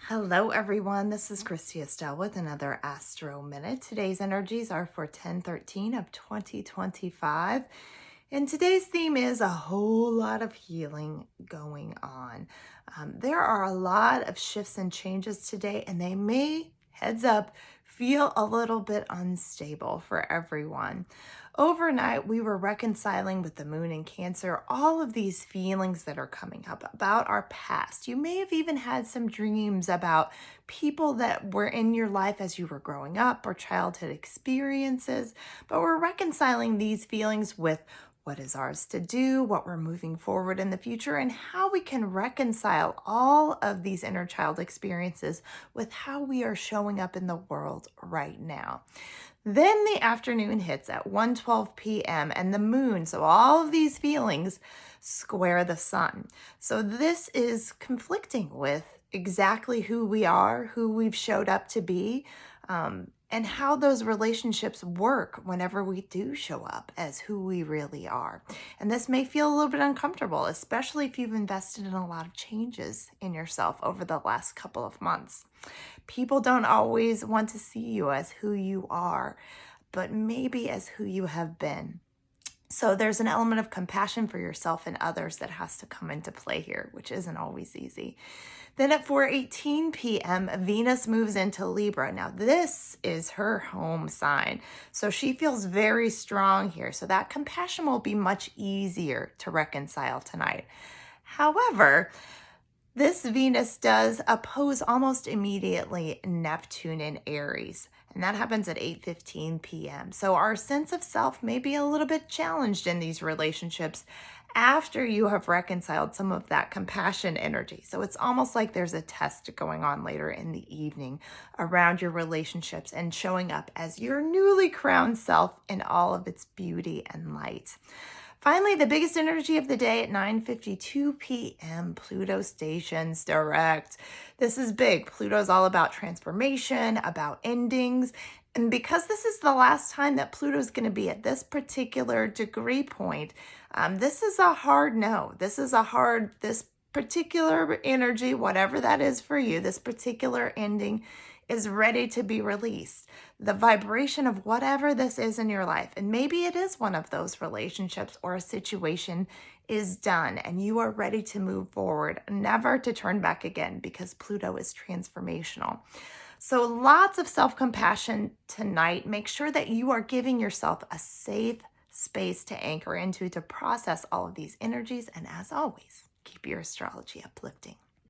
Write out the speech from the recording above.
Hello, everyone. This is Christy Estelle with another Astro Minute. Today's energies are for 10/13 of 2025. And today's theme is a whole lot of healing going on. There are a lot of shifts and changes today, and they may, heads up, feel a little bit unstable for everyone. Overnight, we were reconciling with the moon in Cancer, all of these feelings that are coming up about our past. You may have even had some dreams about people that were in your life as you were growing up or childhood experiences, but we're reconciling these feelings with what is ours to do, what we're moving forward in the future, and how we can reconcile all of these inner child experiences with how we are showing up in the world right now. Then the afternoon hits at 1:12 p.m. and the moon, so all of these feelings square the sun. So this is conflicting with exactly who we are, who we've showed up to be, and how those relationships work whenever we do show up as who we really are. And this may feel a little bit uncomfortable, especially if you've invested in a lot of changes in yourself over the last couple of months. People don't always want to see you as who you are, but maybe as who you have been. So there's an element of compassion for yourself and others that has to come into play here, which isn't always easy. Then at 4:18 p.m., Venus moves into Libra. Now, this is her home sign. So she feels very strong here. So that compassion will be much easier to reconcile tonight. However, this Venus does oppose almost immediately Neptune in Aries, and that happens at 8:15 p.m. So our sense of self may be a little bit challenged in these relationships after you have reconciled some of that compassion energy. So it's almost like there's a test going on later in the evening around your relationships and showing up as your newly crowned self in all of its beauty and light. Finally, the biggest energy of the day at 9:52 p.m., Pluto stations direct. This is big. Pluto's all about transformation, about endings. And because this is the last time that Pluto's going to be at this particular degree point, this is a hard no. This particular energy, whatever that is for you, this particular ending is ready to be released. The vibration of whatever this is in your life, and maybe it is one of those relationships or a situation, is done and you are ready to move forward, never to turn back again, because Pluto is transformational. So lots of self-compassion tonight. Make sure that you are giving yourself a safe space to anchor into to process all of these energies. And as always, keep your astrology uplifting.